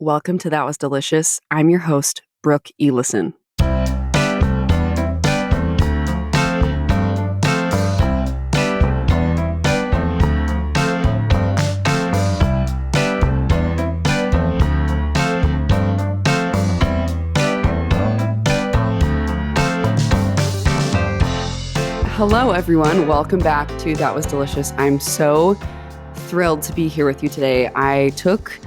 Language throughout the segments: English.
Welcome to That Was Delicious. I'm your host, Brooke Elison. Hello, everyone. Welcome back to That Was Delicious. I'm so thrilled to be here with you today. I took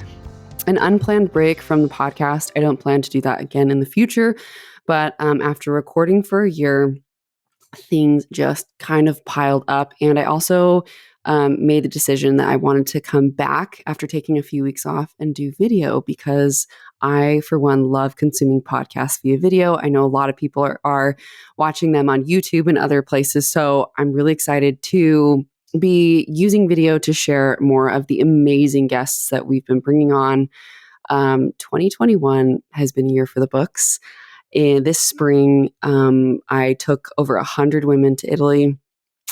an unplanned break from the podcast. I don't plan to do that again in the future, but after recording for a year, things just kind of piled up. And I also made the decision that I wanted to come back after taking a few weeks off and do video because I, for one, love consuming podcasts via video. I know a lot of people are watching them on YouTube and other places. So I'm really excited to be using video to share more of the amazing guests that we've been bringing on. 2021 has been a year for the books. This spring, I took over 100 women to Italy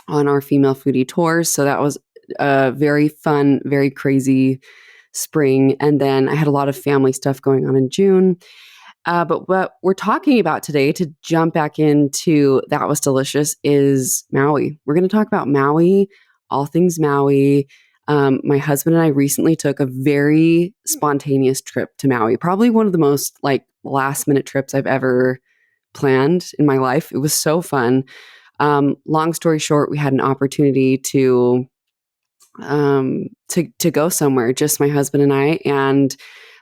on our female foodie tours. So that was a very fun, very crazy spring. And then I had a lot of family stuff going on in June. But what we're talking about today, to jump back into That Was Delicious, is Maui. We're going to talk about Maui, all things Maui. My husband and I recently took a very spontaneous trip to Maui, probably one of the most last minute trips I've ever planned in my life. It was so fun. Long story short, we had an opportunity to go somewhere, just my husband and I, and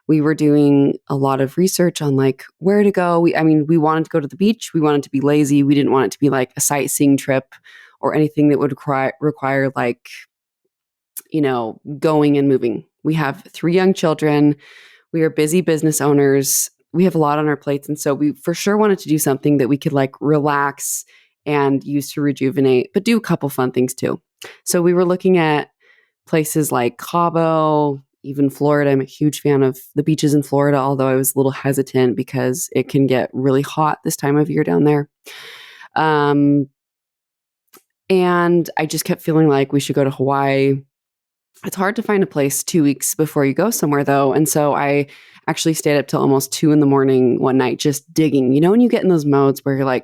we were doing a lot of research on where to go. We wanted to go to the beach. We wanted to be lazy. We didn't want it to be like a sightseeing trip or anything that would require going and moving. We have 3 young children. We are busy business owners. We have a lot on our plates. And so we for sure wanted to do something that we could relax and use to rejuvenate, but do a couple fun things too. So we were looking at places like Cabo, even Florida. I'm a huge fan of the beaches in Florida, although I was a little hesitant because it can get really hot this time of year down there. And I just kept feeling like we should go to Hawaii. It's hard to find a place 2 weeks before you go somewhere, though. And so I actually stayed up till almost 2 a.m. one night, just digging. You know, when you get in those modes where you're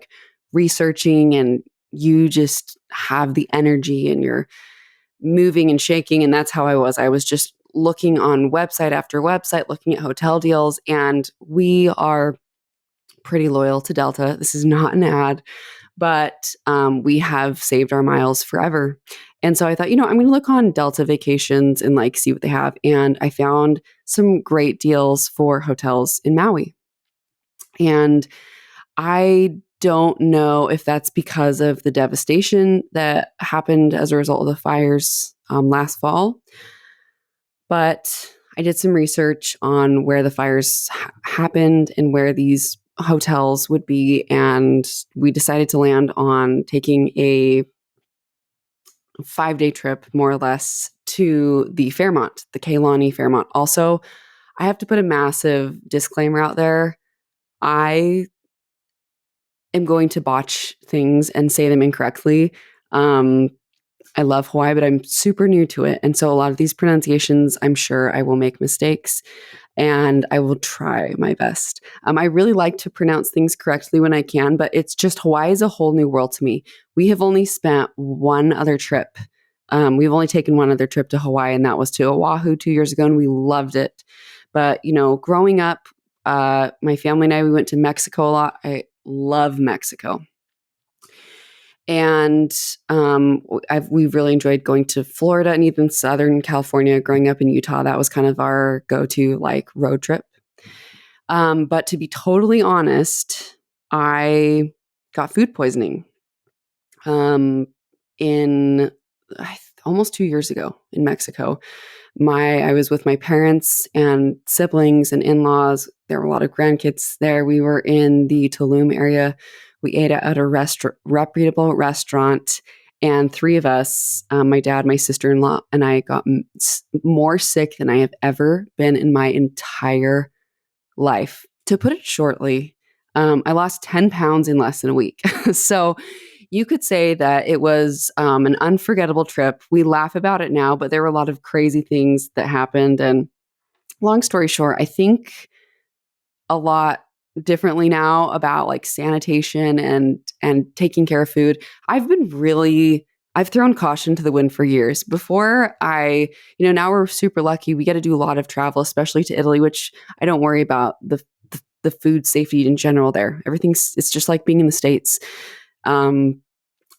researching and you just have the energy and you're moving and shaking. And that's how I was. I was just looking on website after website, looking at hotel deals. And we are pretty loyal to Delta. This is not an ad, but we have saved our miles forever. And so I thought, I'm going to look on Delta Vacations and see what they have. And I found some great deals for hotels in Maui. And I don't know if that's because of the devastation that happened as a result of the fires last fall. But I did some research on where the fires happened and where these hotels would be. And we decided to land on taking a 5-day trip, more or less, to the Fairmont, the Kailani Fairmont. Also, I have to put a massive disclaimer out there. I am going to botch things and say them incorrectly. I love Hawaii, but I'm super new to it. And so a lot of these pronunciations, I'm sure I will make mistakes, and I will try my best. I really like to pronounce things correctly when I can, but it's just Hawaii is a whole new world to me. We have only spent one other trip. We've only taken one other trip to Hawaii, and that was to Oahu 2 years ago, and we loved it. But, growing up, my family and I, we went to Mexico a lot. I love Mexico. And we've really enjoyed going to Florida and even Southern California. Growing up in Utah, that was kind of our go-to road trip. But to be totally honest, I got food poisoning in almost 2 years ago in Mexico. I was with my parents and siblings and in-laws. There were a lot of grandkids there. We were in the Tulum area. We ate at a reputable restaurant, and 3 of us, my dad, my sister-in-law, and I got more sick than I have ever been in my entire life. To put it shortly, I lost 10 pounds in less than a week. So you could say that it was an unforgettable trip. We laugh about it now, but there were a lot of crazy things that happened, and long story short, I think a lot differently now about like sanitation and taking care of food. I've thrown caution to the wind for years. Before now we're super lucky. We get to do a lot of travel, especially to Italy, which I don't worry about the food safety in general there. It's just like being in the States. Um,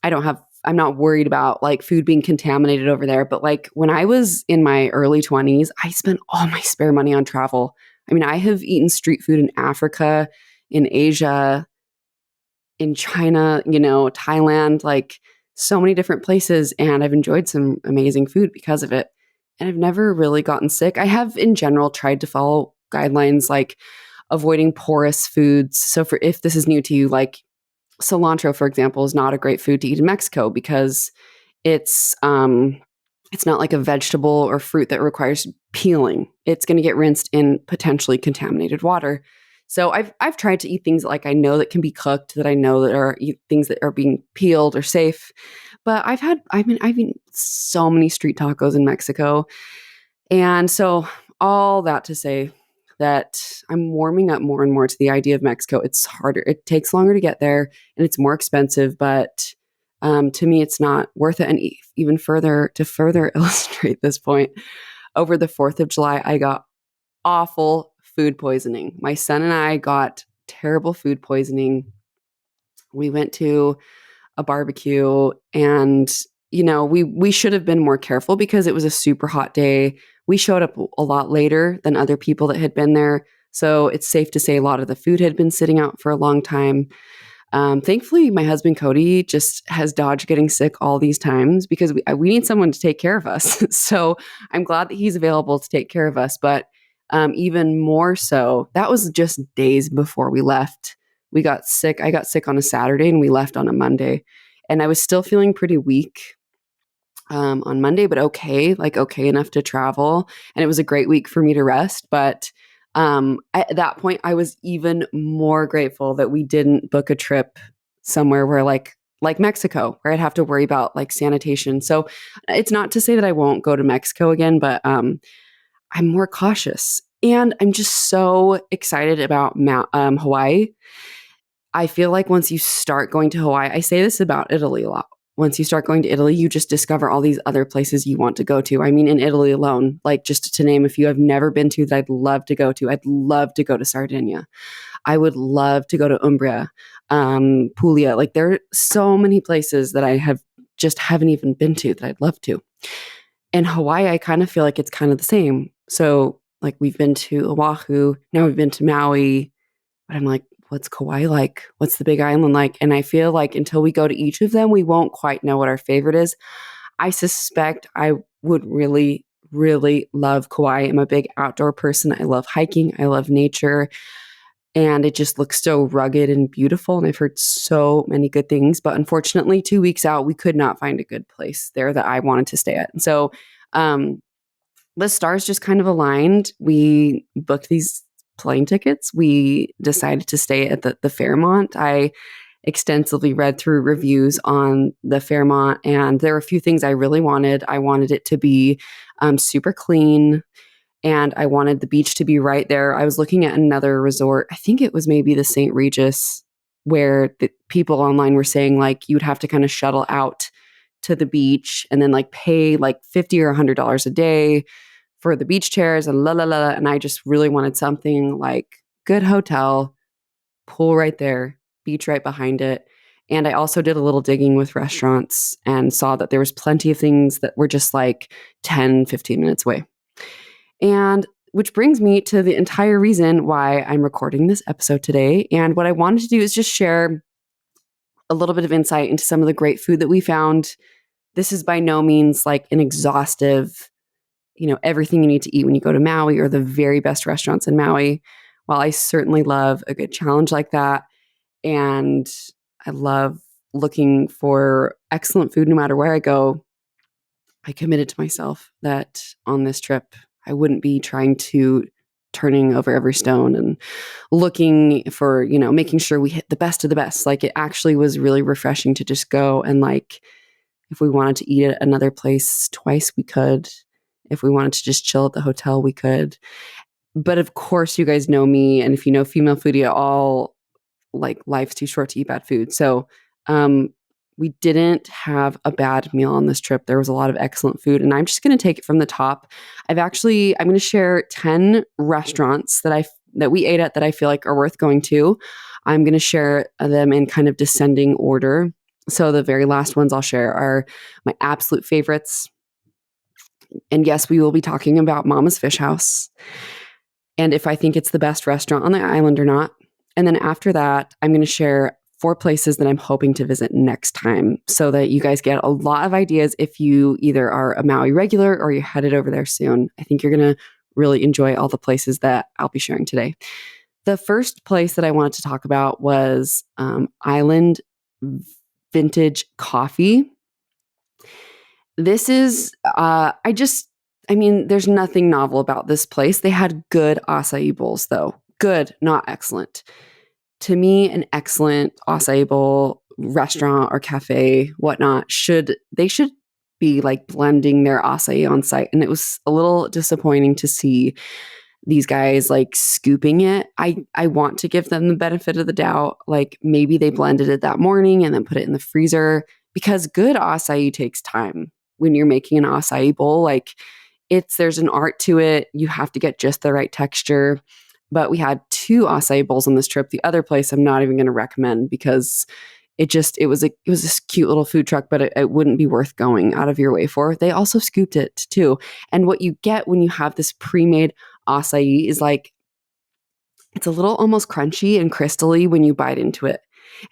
I'm not worried about like food being contaminated over there. But like when I was in my early 20s, I spent all my spare money on travel. I mean, I have eaten street food in Africa, in Asia, in China, Thailand, like so many different places. And I've enjoyed some amazing food because of it. And I've never really gotten sick. I have in general tried to follow guidelines like avoiding porous foods. So for if this is new to you, like cilantro, for example, is not a great food to eat in Mexico because it's it's not like a vegetable or fruit that requires peeling. It's going to get rinsed in potentially contaminated water. So I've tried to eat things like I know that can be cooked, that I know that are things that are being peeled or safe. But I've eaten so many street tacos in Mexico. And so all that to say that I'm warming up more and more to the idea of Mexico. It's harder. It takes longer to get there and it's more expensive, but to me, it's not worth it. And even further illustrate this point, over the 4th of July, I got awful food poisoning. My son and I got terrible food poisoning. We went to a barbecue and we should have been more careful because it was a super hot day. We showed up a lot later than other people that had been there. So it's safe to say a lot of the food had been sitting out for a long time. Thankfully, my husband Cody just has dodged getting sick all these times because we need someone to take care of us. So I'm glad that he's available to take care of us. But even more so, that was just days before we left. We got sick. I got sick on a Saturday and we left on a Monday. And I was still feeling pretty weak on Monday, but okay enough to travel. And it was a great week for me to rest. But at that point, I was even more grateful that we didn't book a trip somewhere where like Mexico, where I'd have to worry about like sanitation. So it's not to say that I won't go to Mexico again, but I'm more cautious. And I'm just so excited about Hawaii. I feel like once you start going to Hawaii, I say this about Italy a lot. Once you start going to Italy, you just discover all these other places you want to go to. I mean, in Italy alone, like just to name a few I've never been to that I'd love to go to. I'd love to go to Sardinia. I would love to go to Umbria, Puglia. Like there are so many places that I haven't even been to that I'd love to. In Hawaii, I kind of feel like it's kind of the same. So like we've been to Oahu, now we've been to Maui, but I'm like, what's Kauai like? What's the Big Island like? And I feel like until we go to each of them, we won't quite know what our favorite is. I suspect I would really, really love Kauai. I'm a big outdoor person. I love hiking. I love nature. And it just looks so rugged and beautiful. And I've heard so many good things. But unfortunately, 2 weeks out, we could not find a good place there that I wanted to stay at. And so the stars just kind of aligned. We booked these plane tickets. We decided to stay at the Fairmont. I extensively read through reviews on the Fairmont, and there were a few things I really wanted. I wanted it to be super clean, and I wanted the beach to be right there. I was looking at another resort. I think it was maybe the St. Regis, where the people online were saying like you'd have to kind of shuttle out to the beach and then like pay like $50 or $100 a day for the beach chairs and la la la. And I just really wanted something like good hotel, pool right there, beach right behind it. And I also did a little digging with restaurants and saw that there was plenty of things that were just like 10, 15 minutes away. And which brings me to the entire reason why I'm recording this episode today. And what I wanted to do is just share a little bit of insight into some of the great food that we found. This is by no means like an exhaustive, everything you need to eat when you go to Maui or the very best restaurants in Maui. While I certainly love a good challenge like that, and I love looking for excellent food no matter where I go, I committed to myself that on this trip, I wouldn't be trying to turning over every stone and looking for, making sure we hit the best of the best. Like it actually was really refreshing to just go and like, if we wanted to eat at another place twice, we could. If we wanted to just chill at the hotel, we could. But of course, you guys know me. And if you know female foodie at all, like life's too short to eat bad food. So um, we didn't have a bad meal on this trip. There was a lot of excellent food. And I'm just going to take it from the top. I'm going to share 10 restaurants that we ate at that I feel like are worth going to. I'm going to share them in kind of descending order. So the very last ones I'll share are my absolute favorites. And yes, we will be talking about Mama's Fish House and if I think it's the best restaurant on the island or not. And then after that, I'm going to share 4 places that I'm hoping to visit next time so that you guys get a lot of ideas if you either are a Maui regular or you're headed over there soon. I think you're going to really enjoy all the places that I'll be sharing today. The first place that I wanted to talk about was Island Vintage Coffee. This is, there's nothing novel about this place. They had good acai bowls, though. Good, not excellent. To me, an excellent acai bowl restaurant or cafe, whatnot, should be like blending their acai on site. And it was a little disappointing to see these guys like scooping it. I want to give them the benefit of the doubt. Like maybe they blended it that morning and then put it in the freezer, because good acai takes time. When you're making an acai bowl, like there's an art to it. You have to get just the right texture. But we had 2 acai bowls on this trip. The other place I'm not even going to recommend because it was this cute little food truck, but it wouldn't be worth going out of your way for. They also scooped it too. And what you get when you have this pre-made acai is like, it's a little almost crunchy and crystally when you bite into it.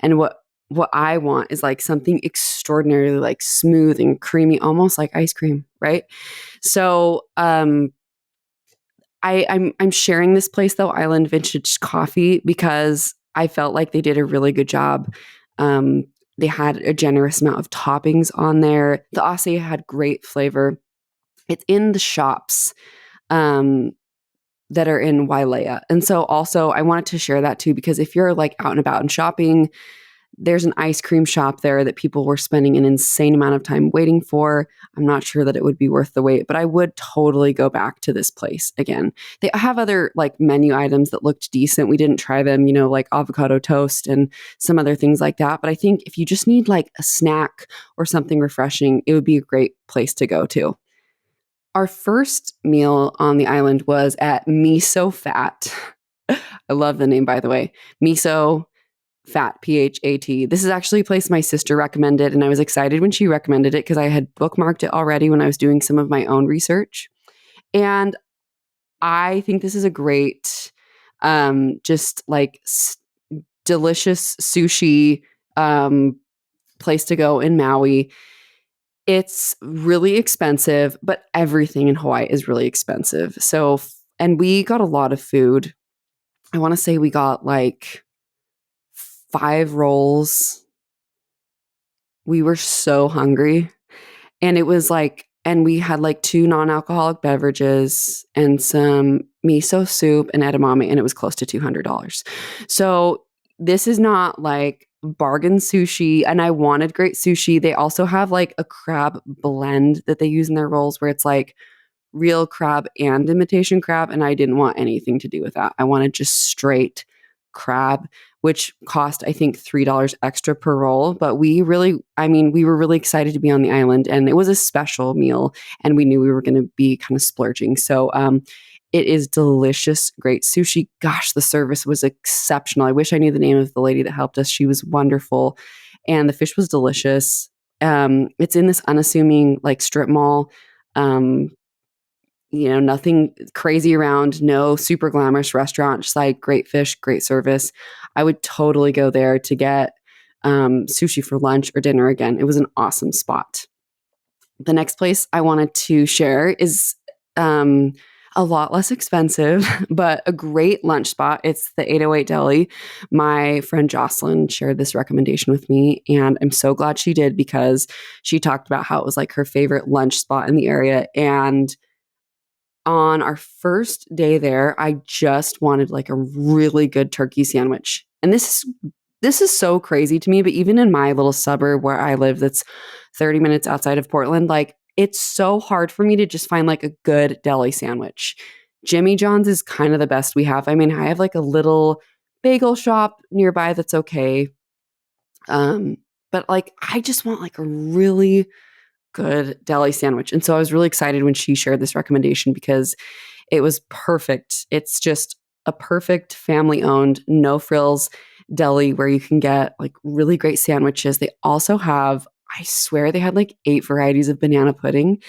And what I want is like something extraordinarily like smooth and creamy, almost like ice cream, right? So I'm sharing this place though, Island Vintage Coffee, because I felt like they did a really good job. They had a generous amount of toppings on there. The acai had great flavor. It's in the shops that are in Wailea. And so also I wanted to share that too, because if you're like out and about and shopping, there's an ice cream shop there that people were spending an insane amount of time waiting for. I'm not sure that it would be worth the wait, but I would totally go back to this place again. They have other like menu items that looked decent. We didn't try them, like avocado toast and some other things like that. But I think if you just need like a snack or something refreshing, it would be a great place to go to. Our first meal on the island was at Miso Fat. I love the name, by the way. Miso Fat, Phat. This is actually a place my sister recommended, and I was excited when she recommended it because I had bookmarked it already when I was doing some of my own research. And I think this is a great, just like delicious sushi place to go in Maui. It's really expensive, but everything in Hawaii is really expensive. So, and we got a lot of food. I want to say we got like 5 rolls. We were so hungry. And it was like, and we had like 2 non-alcoholic beverages and some miso soup and edamame, and it was close to $200. So this is not like bargain sushi, and I wanted great sushi. They also have like a crab blend that they use in their rolls where it's like real crab and imitation crab, and I didn't want anything to do with that. I wanted just straight crab, which cost I think $3 extra per roll. But we were really excited to be on the island, and it was a special meal, and we knew we were going to be kind of splurging. So it is delicious, great sushi. Gosh, the service was exceptional. I wish I knew the name of the lady that helped us. She was wonderful, and the fish was delicious. It's in this unassuming like strip mall. Nothing crazy around, no super glamorous restaurant, just like great fish, great service. I would totally go there to get sushi for lunch or dinner again. It was an awesome spot. The next place I wanted to share is a lot less expensive, but a great lunch spot. It's the 808 Deli. My friend Jocelyn shared this recommendation with me, and I'm so glad she did because she talked about how it was like her favorite lunch spot in the area. And on our first day there, I just wanted like a really good turkey sandwich. And this is so crazy to me, but even in my little suburb where I live that's 30 minutes outside of Portland, like it's so hard for me to just find like a good deli sandwich. Jimmy John's is kind of the best we have. I mean, I have like a little bagel shop nearby that's okay. Um, but like I just want like a really good deli sandwich. And so I was really excited when she shared this recommendation because it was perfect. It's just a perfect family owned, no frills deli where you can get like really great sandwiches. They also have, I swear they had like 8 varieties of banana pudding.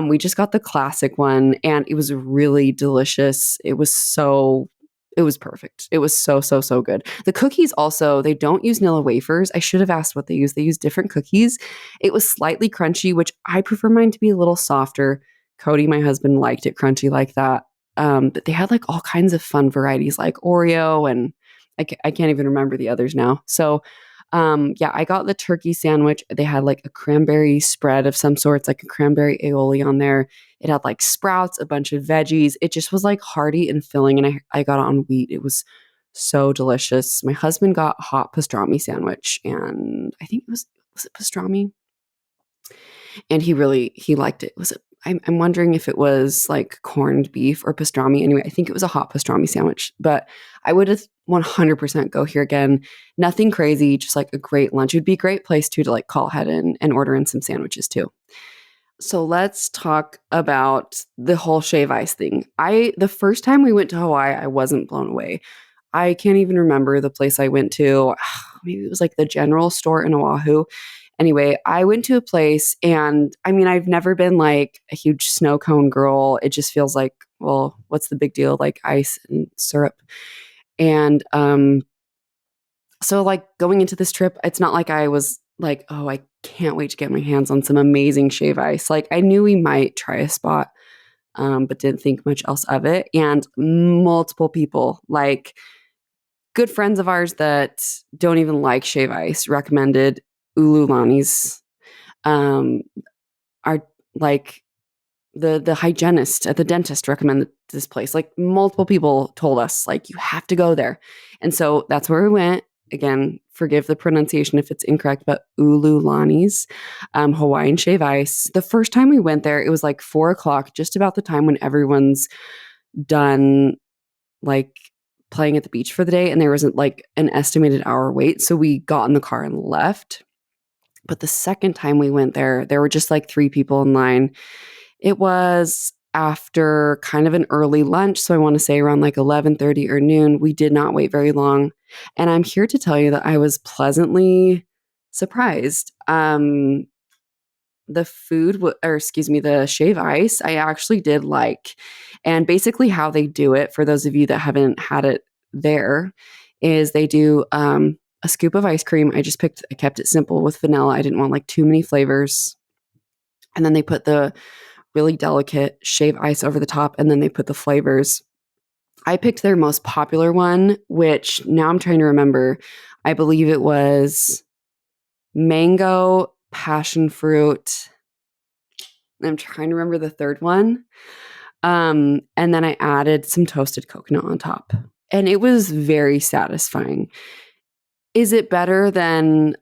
We just got the classic one and it was really delicious. It was perfect. It was so, so, so good. The cookies also, they don't use Nilla wafers. I should have asked what they use. They use different cookies. It was slightly crunchy, which I prefer mine to be a little softer. Cody, my husband, liked it crunchy like that. But they had like all kinds of fun varieties like Oreo and I can't even remember the others now. So, yeah, I got the turkey sandwich. They had like a cranberry spread of some sorts, like a cranberry aioli on there. It had like sprouts, a bunch of veggies. It just was like hearty and filling. And I got it on wheat. It was so delicious. My husband got hot pastrami sandwich and I think was it pastrami? And he liked it. I'm wondering if it was like corned beef or pastrami. Anyway, I think it was a hot pastrami sandwich, but I would have 100% go here again. Nothing crazy, just like a great lunch. It would be a great place too to like call ahead and order in some sandwiches too. So let's talk about the whole shave ice thing. The first time we went to Hawaii, I wasn't blown away. I can't even remember the place I went to. Maybe it was like the general store in Oahu. Anyway, I went to a place and I mean, I've never been like a huge snow cone girl. It just feels like, well, what's the big deal? Like ice and syrup. And so like going into this trip, it's not like I was like, oh, I can't wait to get my hands on some amazing shave ice. Like I knew we might try a spot, but didn't think much else of it. And multiple people, like good friends of ours that don't even like shave ice, recommended Ululani's. Um, are like the hygienist at the dentist recommended this place. Like multiple people told us, like you have to go there, and so that's where we went. Again, forgive the pronunciation if it's incorrect, but Ululani's Hawaiian shave ice. The first time we went there, it was like 4 o'clock, just about the time when everyone's done like playing at the beach for the day, and there wasn't like an estimated hour wait. So we got in the car and left. But the second time we went there were just like 3 people in line. It was after kind of an early lunch, so I want to say around like 11:30 or noon. We did not wait very long. And I'm here to tell you that I was pleasantly surprised. The food, or excuse me, the shave ice, I actually did like. And basically, how they do it, for those of you that haven't had it there, is they do a scoop of ice cream. I kept it simple with vanilla. I didn't want like too many flavors. And then they put the really delicate shave ice over the top, and then they put the flavors. I picked their most popular one, which now I'm trying to remember. I believe it was mango, passion fruit. I'm trying to remember the third one. And then I added some toasted coconut on top. And it was very satisfying. Is it better than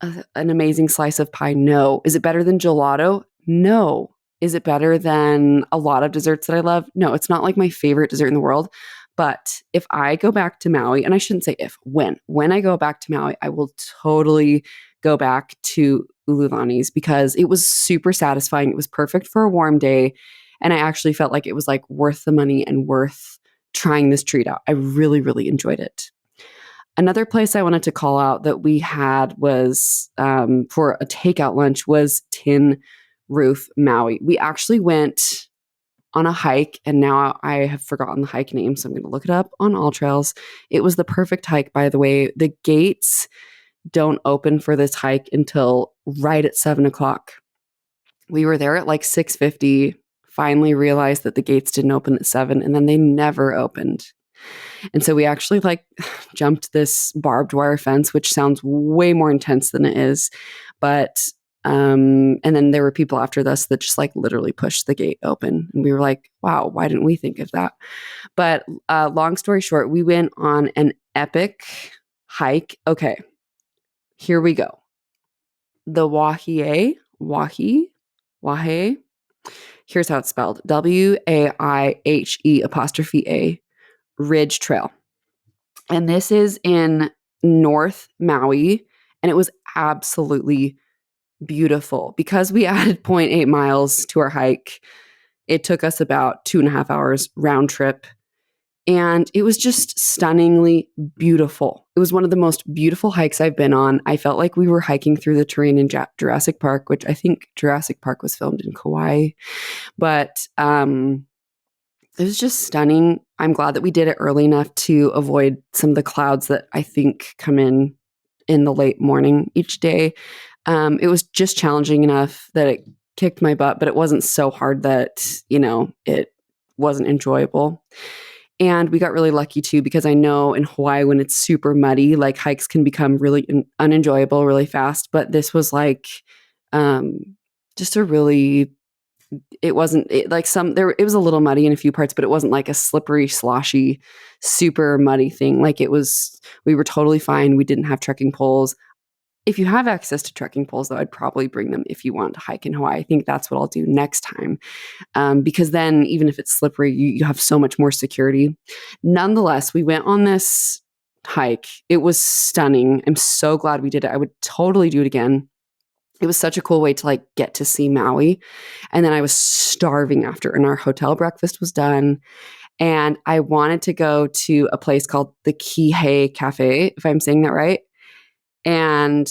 an amazing slice of pie? No. Is it better than gelato? No. Is it better than a lot of desserts that I love? No, it's not like my favorite dessert in the world. But if I go back to Maui, and I shouldn't say if, when I go back to Maui, I will totally go back to Ululani's because it was super satisfying. It was perfect for a warm day. And I actually felt like it was like worth the money and worth trying this treat out. I really, really enjoyed it. Another place I wanted to call out that we had was for a takeout lunch was Tin Roof Maui. We actually went on a hike, and now I have forgotten the hike name, so I'm going to look it up on All Trails. It was the perfect hike, by the way. The gates don't open for this hike until right at 7 o'clock. We were there at like 6:50. Finally realized that the gates didn't open at 7, and then they never opened. And so we actually like jumped this barbed wire fence, which sounds way more intense than it is. But and then there were people after us that just like literally pushed the gate open. And we were like, wow, why didn't we think of that? But long story short, we went on an epic hike. Okay, here we go. The Wahe. Here's how it's spelled: Waihe Ridge Trail. And this is in North Maui. And it was absolutely beautiful. Because we added 0.8 miles to our hike, it took us about 2.5 hours round trip. And it was just stunningly beautiful. It was one of the most beautiful hikes I've been on. I felt like we were hiking through the terrain in Jurassic Park, which I think Jurassic Park was filmed in Kauai. But it was just stunning. I'm glad that we did it early enough to avoid some of the clouds that I think come in the late morning each day. It was just challenging enough that it kicked my butt, but it wasn't so hard that, it wasn't enjoyable. And we got really lucky too, because I know in Hawaii, when it's super muddy, like hikes can become really unenjoyable really fast. But this was like just a really, it wasn't it was a little muddy in a few parts, but it wasn't like a slippery, sloshy, super muddy thing. Like we were totally fine. We didn't have trekking poles. If you have access to trekking poles, though, I'd probably bring them if you want to hike in Hawaii. I think that's what I'll do next time. Because then even if it's slippery, you have so much more security. Nonetheless, we went on this hike. It was stunning. I'm so glad we did it. I would totally do it again. It was such a cool way to get to see Maui. And then I was starving after, and our hotel breakfast was done. And I wanted to go to a place called the Kihei Cafe, if I'm saying that right.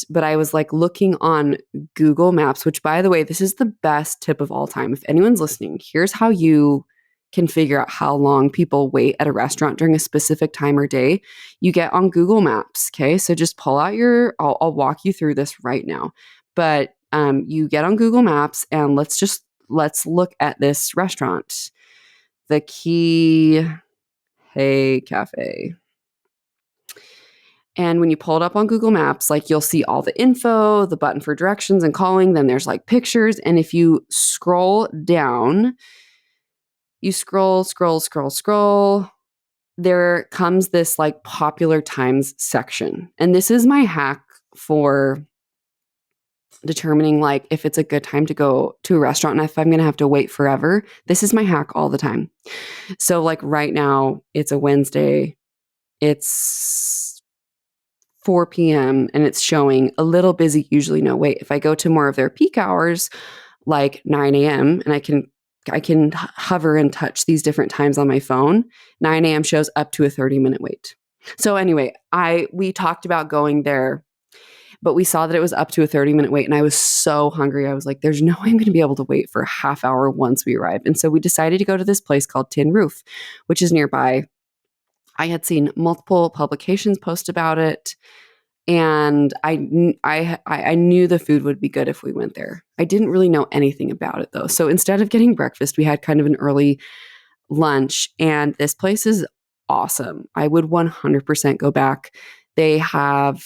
But I was looking on Google Maps, which, by the way, this is the best tip of all time. If anyone's listening, here's how you can figure out how long people wait at a restaurant during a specific time or day. You get on Google Maps. Okay. So just pull out I'll walk you through this right now, but you get on Google Maps and let's look at this restaurant, the Kihei Cafe. And when you pull it up on Google Maps, you'll see all the info, the button for directions and calling. Then there's pictures. And if you scroll down, you scroll, there comes this popular times section. And this is my hack for determining if it's a good time to go to a restaurant and if I'm going to have to wait forever. This is my hack all the time. So right now, it's a Wednesday. It's 4 p.m. and it's showing a little busy, usually no wait. If I go to more of their peak hours, 9 a.m., and I can hover and touch these different times on my phone, 9 a.m. shows up to a 30-minute wait. So anyway, we talked about going there, but we saw that it was up to a 30-minute wait, and I was so hungry. I was like, there's no way I'm going to be able to wait for a half hour once we arrive. And so we decided to go to this place called Tin Roof, which is nearby. I had seen multiple publications post about it, and I knew the food would be good if we went there. I didn't really know anything about it, though. So instead of getting breakfast, we had kind of an early lunch, and this place is awesome. I would 100% go back. They have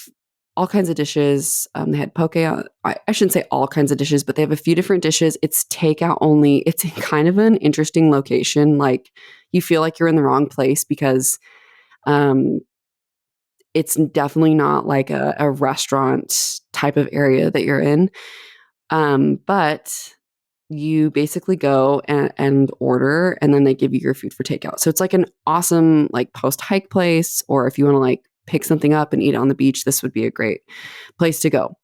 all kinds of dishes. They had poke. I shouldn't say all kinds of dishes, but they have a few different dishes. It's takeout only. It's in kind of an interesting location. You feel like you're in the wrong place because it's definitely not a restaurant type of area that you're in. But you basically go and order, and then they give you your food for takeout. So it's an awesome post-hike place, or if you want to pick something up and eat on the beach, this would be a great place to go.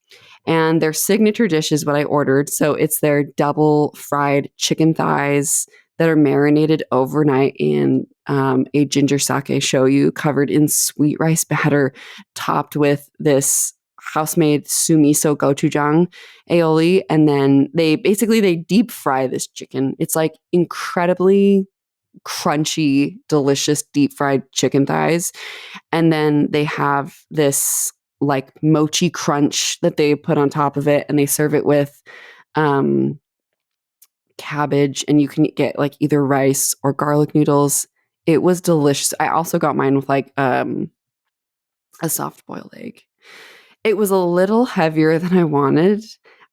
And their signature dish is what I ordered. So it's their double fried chicken thighs that are marinated overnight in a ginger sake shoyu covered in sweet rice batter, topped with this house-made sumiso gochujang aioli. And then they deep fry this chicken. It's incredibly crunchy, delicious deep fried chicken thighs. And then they have this mochi crunch that they put on top of it, and they serve it with cabbage, and you can get either rice or garlic noodles. It was delicious. I also got mine with a soft boiled egg. It was a little heavier than I wanted.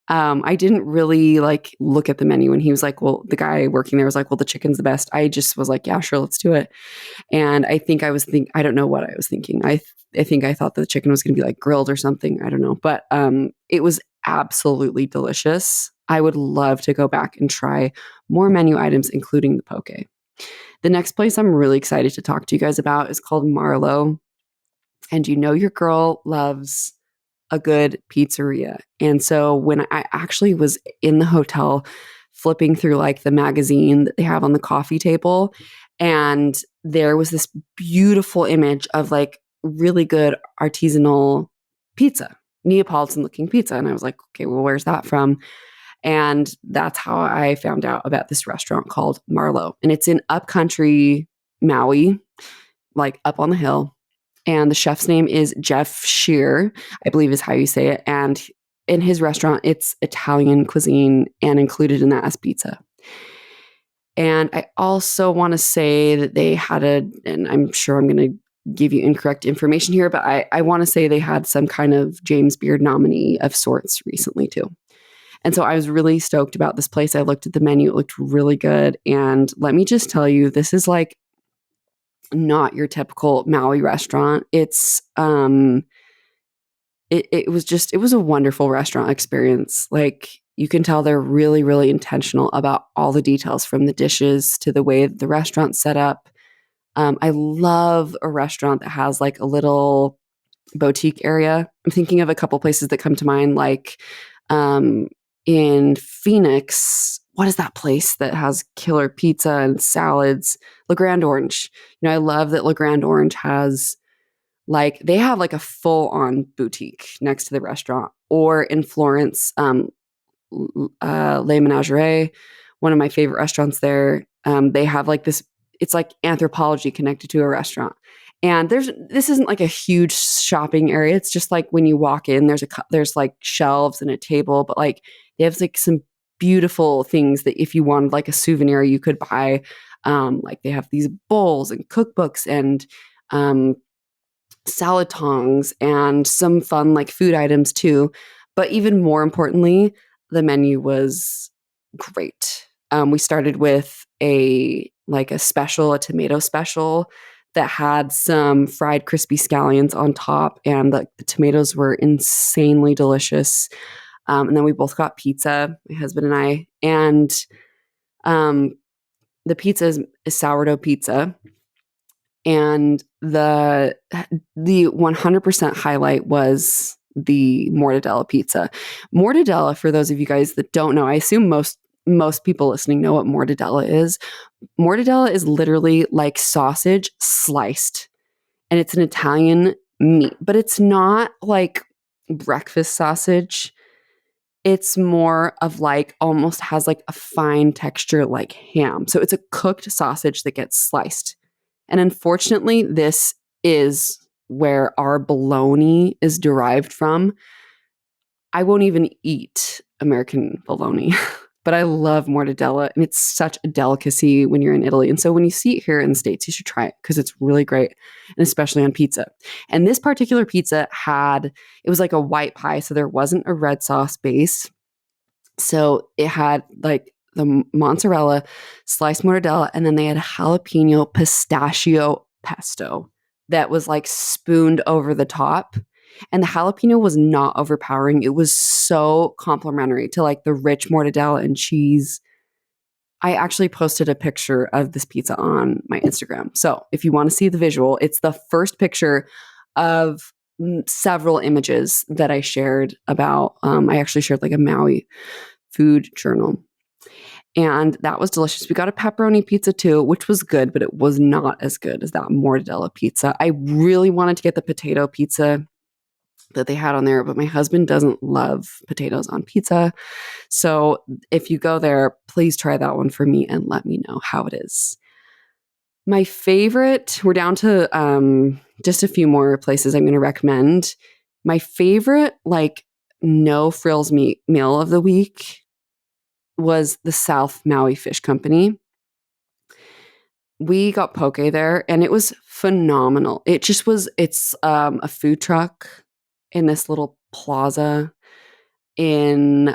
I didn't really look at the menu, and he was the guy working there was well, the chicken's the best. I just was yeah, sure, let's do it. And I think I don't know what I was thinking. I think I thought that the chicken was going to be grilled or something. I don't know. But it was absolutely delicious. I would love to go back and try more menu items, including the poke. The next place I'm really excited to talk to you guys about is called Marlowe. And you know your girl loves a good pizzeria. And so when I actually was in the hotel flipping through like the magazine that they have on the coffee table, and there was this beautiful image of like really good artisanal pizza, Neapolitan looking pizza. And I was like, okay, well, where's that from? And that's how I found out about this restaurant called Marlowe. And it's in upcountry Maui, like up on the hill. And the chef's name is Jeff Shear, I believe is how you say it. And in his restaurant, it's Italian cuisine and included in that as pizza. And I also want to say that they had and I'm sure I'm going to give you incorrect information here, but I want to say they had some kind of James Beard nominee of sorts recently too. And so I was really stoked about this place. I looked at the menu. It looked really good. And let me just tell you, this is like not your typical Maui restaurant. It's it was a wonderful restaurant experience. Like you can tell they're really, really intentional about all the details from the dishes to the way the restaurant's set up. I love a restaurant that has like a little boutique area. I'm thinking of a couple places that come to mind, like in Phoenix. What is that place that has killer pizza and salads? Le Grand Orange. You know, I love that Le Grand Orange has like, they have like a full on boutique next to the restaurant. Or in Florence, Le Menagerie, one of my favorite restaurants there. They have like this, it's like Anthropology connected to a restaurant. And this isn't like a huge shopping area. It's just like when you walk in, there's like shelves and a table, but like they have like some beautiful things that if you wanted like a souvenir, you could buy. Like they have these bowls and cookbooks and salad tongs and some fun like food items too. But even more importantly, the menu was great. We started with a tomato special that had some fried crispy scallions on top, and the tomatoes were insanely delicious. And then we both got pizza, my husband and I, and the pizza is sourdough pizza. And the 100% highlight was the mortadella pizza. Mortadella, for those of you guys that don't know, I assume most people listening know what mortadella is. Mortadella is literally like sausage sliced, and it's an Italian meat, but it's not like breakfast sausage. It's more of like almost has like a fine texture like ham. So it's a cooked sausage that gets sliced. And unfortunately, this is where our bologna is derived from. I won't even eat American bologna, but I love mortadella, and it's such a delicacy when you're in Italy. And so when you see it here in the States, you should try it because it's really great, and especially on pizza. And this particular pizza it was like a white pie, so there wasn't a red sauce base. So it had like the mozzarella, sliced mortadella, and then they had jalapeno pistachio pesto that was like spooned over the top. And the jalapeno was not overpowering. It was so complimentary to like the rich mortadella and cheese. I actually posted a picture of this pizza on my Instagram. So if you want to see the visual, it's the first picture of several images that I shared about. I actually shared like a Maui food journal. And that was delicious. We got a pepperoni pizza too, which was good, but it was not as good as that mortadella pizza. I really wanted to get the potato pizza that they had on there, but my husband doesn't love potatoes on pizza. So if you go there, please try that one for me and let me know how it is. My favorite, we're down to just a few more places I'm going to recommend. My favorite, like, no frills meal of the week was the South Maui Fish Company. We got poke there and it was phenomenal. It's a food truck in this little plaza in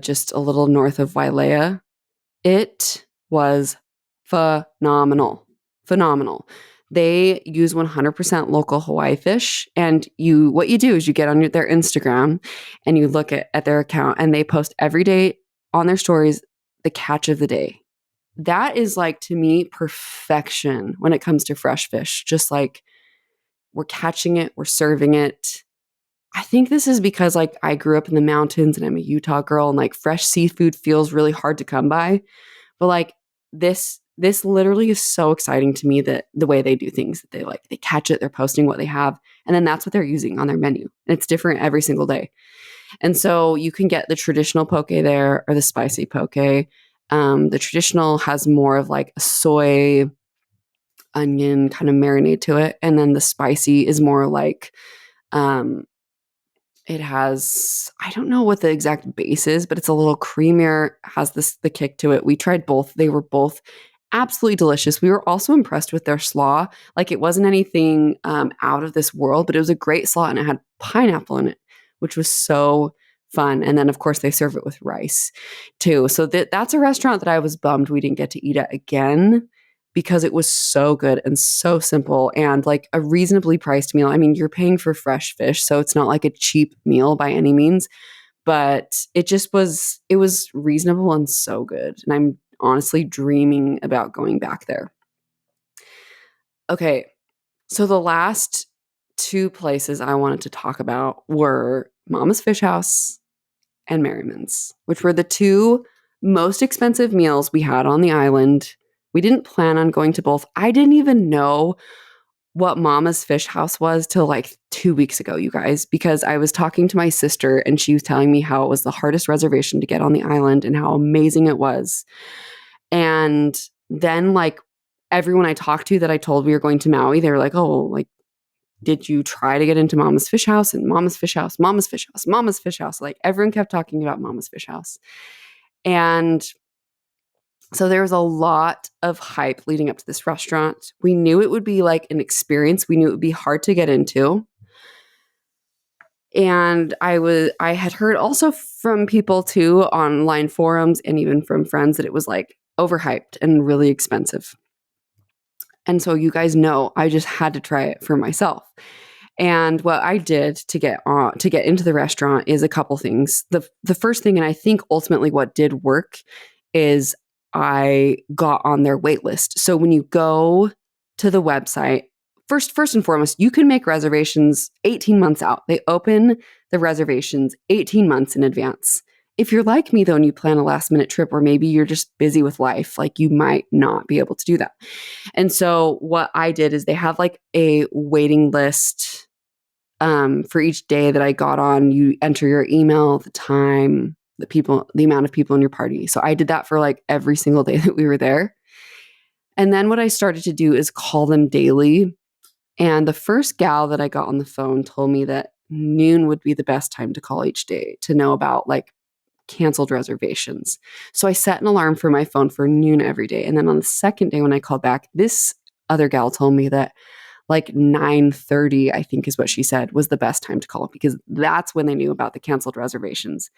just a little north of Wailea. It was phenomenal. They use 100% local Hawaii fish. And what you do is you get on their Instagram and you look at their account, and they post every day on their stories the catch of the day. That is, like, to me, perfection when it comes to fresh fish. Just like, we're catching it, we're serving it. I think this is because, like, I grew up in the mountains and I'm a Utah girl, and like fresh seafood feels really hard to come by. But like, this literally is so exciting to me, that the way they do things, that they catch it, they're posting what they have, and then that's what they're using on their menu. And it's different every single day. And so you can get the traditional poke there or the spicy poke. The traditional has more of like a soy onion kind of marinade to it. And then the spicy is more like, um, it has, I don't know what the exact base is, but it's a little creamier, has the kick to it. We tried both. They were both absolutely delicious. We were also impressed with their slaw. Like, it wasn't anything out of this world, but it was a great slaw, and it had pineapple in it, which was so fun. And then, of course, they serve it with rice too. So that's a restaurant that I was bummed we didn't get to eat at again, because it was so good and so simple and like a reasonably priced meal. I mean, you're paying for fresh fish, so it's not like a cheap meal by any means, but it was reasonable and so good. And I'm honestly dreaming about going back there. Okay, so the last two places I wanted to talk about were Mama's Fish House and Merriman's, which were the two most expensive meals we had on the island. We didn't plan on going to both. I didn't even know what Mama's Fish House was till like 2 weeks ago, you guys, because I was talking to my sister and she was telling me how it was the hardest reservation to get on the island and how amazing it was. And then, like, everyone I talked to that I told we were going to Maui, they were like, oh, like, did you try to get into Mama's Fish House and Mama's Fish House, Mama's Fish House, Mama's Fish House? Like, everyone kept talking about Mama's Fish House. And so there was a lot of hype leading up to this restaurant. We knew it would be like an experience. We knew it would be hard to get into. And I had heard also from people too, online forums and even from friends, that it was like overhyped and really expensive. And so, you guys know, I just had to try it for myself. And what I did to get into the restaurant is a couple things. The first thing, and I think ultimately what did work, is I got on their wait list. So when you go to the website, first and foremost, you can make reservations 18 months out. They open the reservations 18 months in advance. If you're like me, though, and you plan a last minute trip, or maybe you're just busy with life, like, you might not be able to do that. And so what I did is they have like a waiting list for each day that I got on. You enter your email, the time, the amount of people in your party. So I did that for like every single day that we were there. And then what I started to do is call them daily. And the first gal that I got on the phone told me that noon would be the best time to call each day to know about like canceled reservations. So I set an alarm for my phone for noon every day. And then on the second day when I called back, this other gal told me that like 9:30, I think is what she said, was the best time to call, because that's when they knew about the canceled reservations.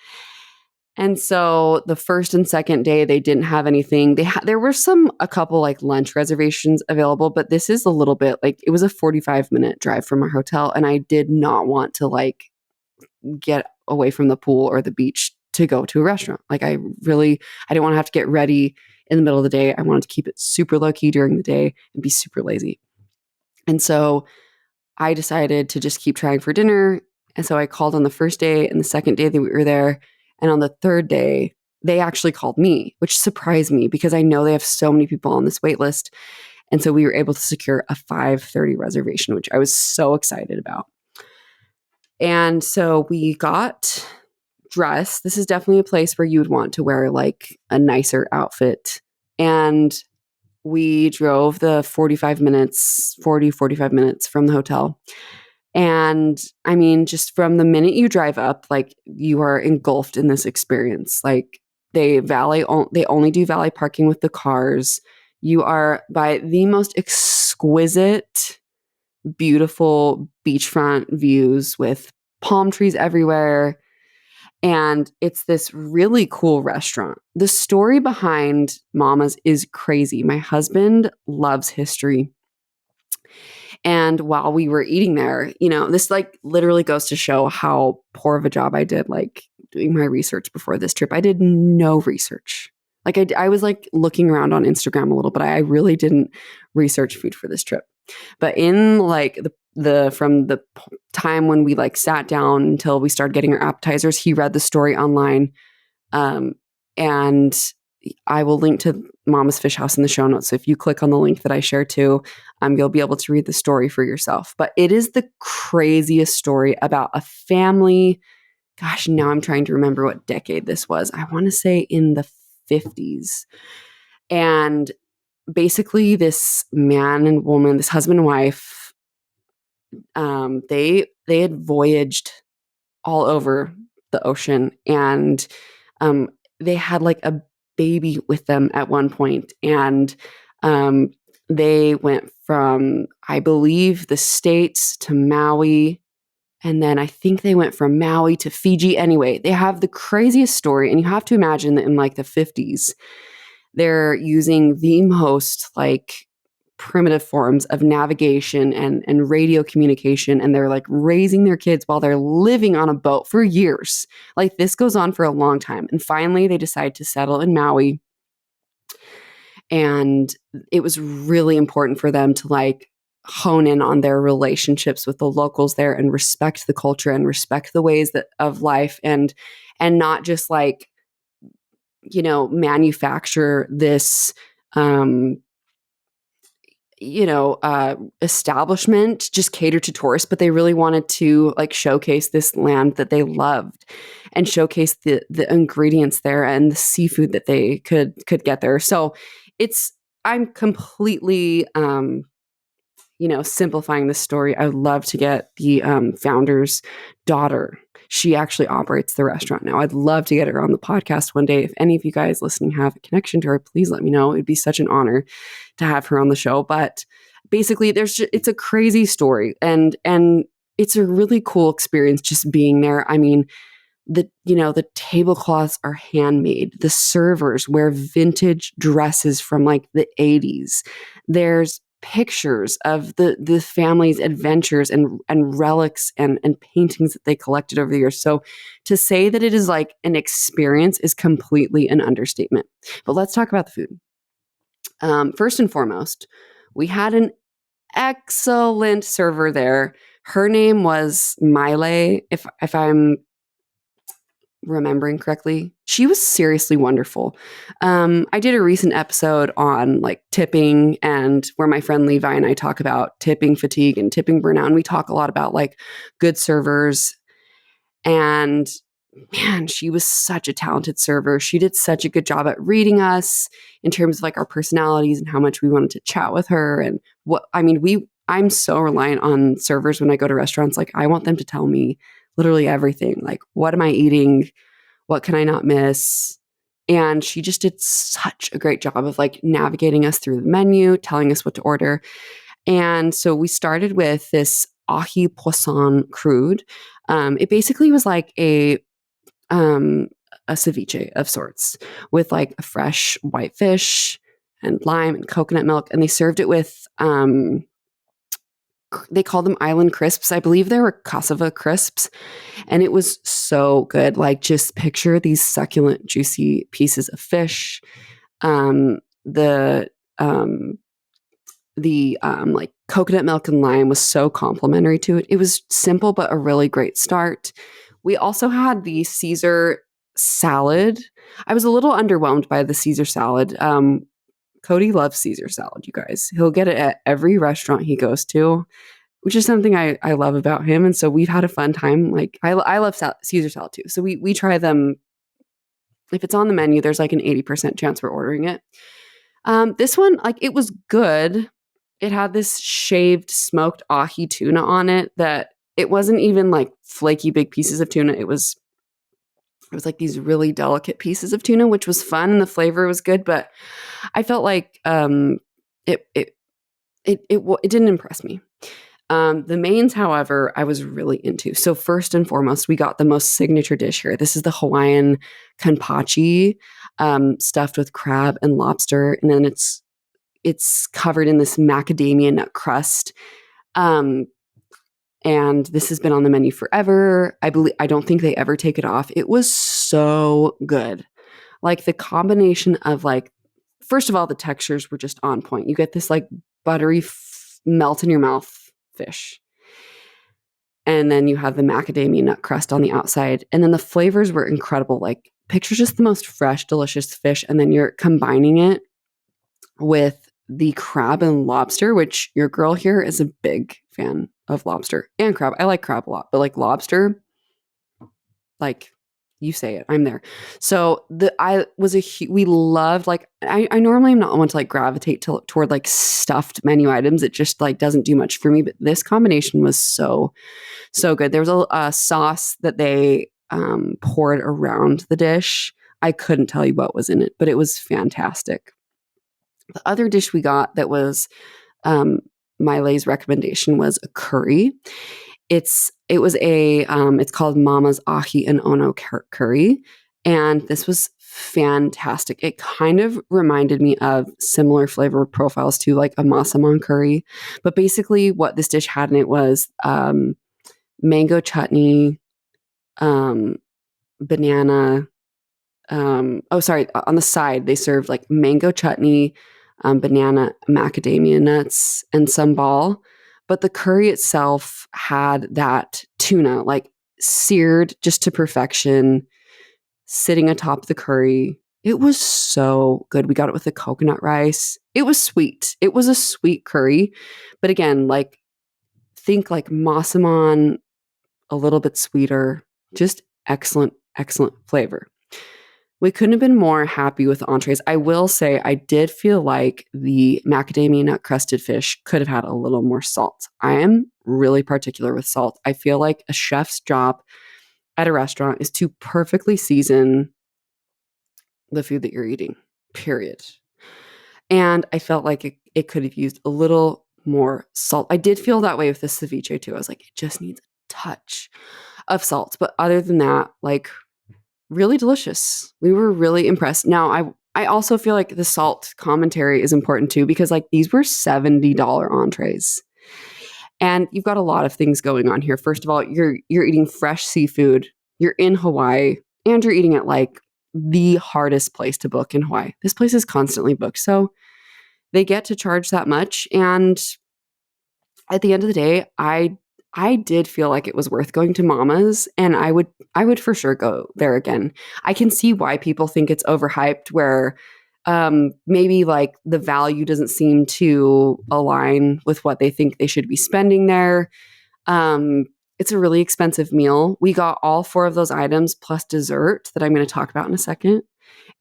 And so the first and second day, they didn't have anything. There were a couple like lunch reservations available, but this is a little bit like, it was a 45-minute drive from our hotel, and I did not want to like get away from the pool or the beach to go to a restaurant. Like, I didn't want to have to get ready in the middle of the day. I wanted to keep it super low key during the day and be super lazy. And so I decided to just keep trying for dinner. And so I called on the first day and the second day that we were there. And on the third day, they actually called me, which surprised me because I know they have so many people on this wait list. And so we were able to secure a 5:30 reservation, which I was so excited about. And so we got dressed. This is definitely a place where you would want to wear like a nicer outfit. And we drove the 45 minutes from the hotel. And I mean, just from the minute you drive up, like, you are engulfed in this experience. Like, they only do valet parking with the cars. You are by the most exquisite, beautiful beachfront views with palm trees everywhere. And it's this really cool restaurant. The story behind Mama's is crazy. My husband loves history. And while we were eating there, you know, this like literally goes to show how poor of a job I did, like doing my research before this trip. I did no research. Like I was like looking around on Instagram a little, but I really didn't research food for this trip. But in like from the time when we like sat down until we started getting our appetizers, he read the story online. And I will link to Mama's Fish House in the show notes. So if you click on the link that I share too, you'll be able to read the story for yourself. But it is the craziest story about a family. Gosh, now I'm trying to remember what decade this was. I want to say in the 50s. And basically this man and woman, this husband and wife, they had voyaged all over the ocean, and they had like a baby with them at one point. And they went from, I believe, the States to Maui. And then I think they went from Maui to Fiji. Anyway, they have the craziest story. And you have to imagine that in like the 50s, they're using the most like primitive forms of navigation and radio communication. And they're like raising their kids while they're living on a boat for years. Like this goes on for a long time. And finally, they decide to settle in Maui. And it was really important for them to like hone in on their relationships with the locals there and respect the culture and respect the ways that of life, and not just like, you know, manufacture this establishment just cater to tourists, but they really wanted to like showcase this land that they loved and showcase the ingredients there and the seafood that they could get there. So I'm completely simplifying the story. I would love to get the founder's daughter. She actually operates the restaurant now. I'd love to get her on the podcast one day. If any of you guys listening have a connection to her, please let me know. It'd be such an honor to have her on the show. But basically, it's a crazy story, and it's a really cool experience just being there. I mean, the tablecloths are handmade. The servers wear vintage dresses from like the 80s. There's pictures of the family's adventures and relics and paintings that they collected over the years. So to say that it is like an experience is completely an understatement. But let's talk about the food. First and foremost, we had an excellent server there. Her name was Miley, if I'm remembering correctly. She was seriously wonderful. I did a recent episode on like tipping, and where my friend Levi and I talk about tipping fatigue and tipping burnout. And we talk a lot about like good servers. And man, she was such a talented server. She did such a good job at reading us in terms of like our personalities and how much we wanted to chat with her. And I'm so reliant on servers when I go to restaurants. Like I want them to tell me literally everything. Like, what am I eating? What can I not miss? And she just did such a great job of like navigating us through the menu, telling us what to order. And so we started with this ahi poisson crude. It basically was like a ceviche of sorts with like a fresh white fish and lime and coconut milk. And they served it with, they called them island crisps. I believe they were cassava crisps. And it was so good. Like just picture these succulent, juicy pieces of fish. The like coconut milk and lime was so complimentary to it. It was simple, but a really great start. We also had the Caesar salad. I was a little underwhelmed by the Caesar salad. Cody loves Caesar salad, you guys. He'll get it at every restaurant he goes to, which is something I love about him. And so we've had a fun time. Like I love Caesar salad too. So we try them. If it's on the menu, there's like an 80% chance we're ordering it. This one, like it was good. It had this shaved smoked ahi tuna on it that it wasn't even like flaky big pieces of tuna. It was like these really delicate pieces of tuna, which was fun, and the flavor was good. But I felt like it didn't impress me. The mains, however, I was really into. So first and foremost, we got the most signature dish here. This is the Hawaiian kanpachi, stuffed with crab and lobster, and then it's it's covered in this macadamia nut crust. And this has been on the menu forever. I don't think they ever take it off. It was so good. Like the combination of like, first of all, the textures were just on point. You get this like buttery melt in your mouth fish. And then you have the macadamia nut crust on the outside. And then the flavors were incredible. Like picture just the most fresh, delicious fish. And then you're combining it with the crab and lobster, which your girl here is a big fan of lobster and crab. I like crab a lot, but like lobster, like you say it, I'm there. So we loved like, I normally am not one to like gravitate toward like stuffed menu items. It just like doesn't do much for me, but this combination was so good. There was a sauce that they poured around the dish. I couldn't tell you what was in it, but it was fantastic. The other dish we got that was Miley's recommendation was a curry. It's called Mama's Ahi and Ono curry, and this was fantastic. It kind of reminded me of similar flavor profiles to like a masaman curry, but basically what this dish had in it was mango chutney, banana. On the side they served like mango chutney, banana, macadamia nuts, and sambal. But the curry itself had that tuna, like seared just to perfection, sitting atop the curry. It was so good. We got it with the coconut rice. It was sweet. It was a sweet curry. But again, like think like masaman, a little bit sweeter, just excellent, excellent flavor. We couldn't have been more happy with the entrees. I will say I did feel like the macadamia nut crusted fish could have had a little more salt. I am really particular with salt. I feel like a chef's job at a restaurant is to perfectly season the food that you're eating, period. And I felt like it could have used a little more salt. I did feel that way with the ceviche too. I was like, it just needs a touch of salt. But other than that, like really delicious. We were really impressed. Now, I also feel like the salt commentary is important too, because like these were $70 entrees. And you've got a lot of things going on here. First of all, you're eating fresh seafood, you're in Hawaii, and you're eating at like the hardest place to book in Hawaii. This place is constantly booked. So they get to charge that much. And at the end of the day, I did feel like it was worth going to Mama's, and I would for sure go there again. I can see why people think it's overhyped, where maybe like the value doesn't seem to align with what they think they should be spending there. It's a really expensive meal. We got all 4 of those items plus dessert that I'm going to talk about in a second.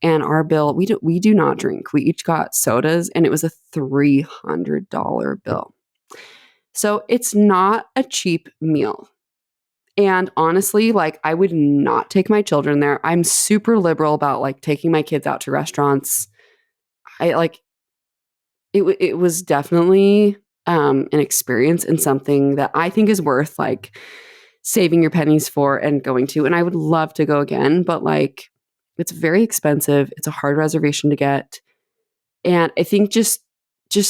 And our bill, we do not drink. We each got sodas, and it was a $300 bill. So it's not a cheap meal. And honestly, like I would not take my children there. I'm super liberal about like taking my kids out to restaurants. I like it was definitely an experience and something that I think is worth like saving your pennies for and going to. And I would love to go again, but like it's very expensive. It's a hard reservation to get. And I think just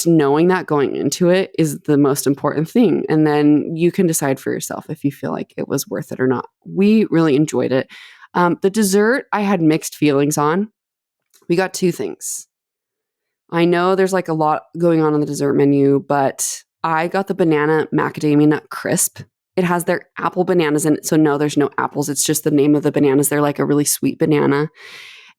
knowing that going into it is the most important thing. And then you can decide for yourself if you feel like it was worth it or not. We really enjoyed it. The dessert, I had mixed feelings on. We got 2 things. I know there's like a lot going on the dessert menu, but I got the banana macadamia nut crisp. It has their apple bananas in it. So no, there's no apples. It's just the name of the bananas. They're like a really sweet banana.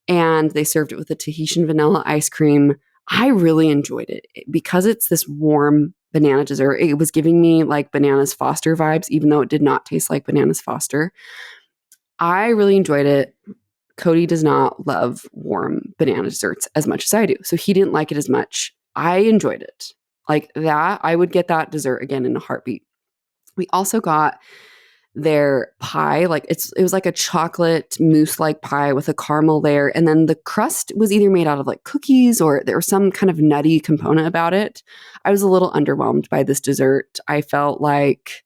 And they served it with a Tahitian vanilla ice cream. I really enjoyed it because it's this warm banana dessert. It was giving me like Bananas Foster vibes, even though it did not taste like Bananas Foster. I really enjoyed it. Cody does not love warm banana desserts as much as I do. So he didn't like it as much. I enjoyed it. Like that, I would get that dessert again in a heartbeat. We also got their pie, like it was like a chocolate mousse like pie with a caramel layer, and then the crust was either made out of like cookies or there was some kind of nutty component about it. I was a little underwhelmed by this dessert. I felt like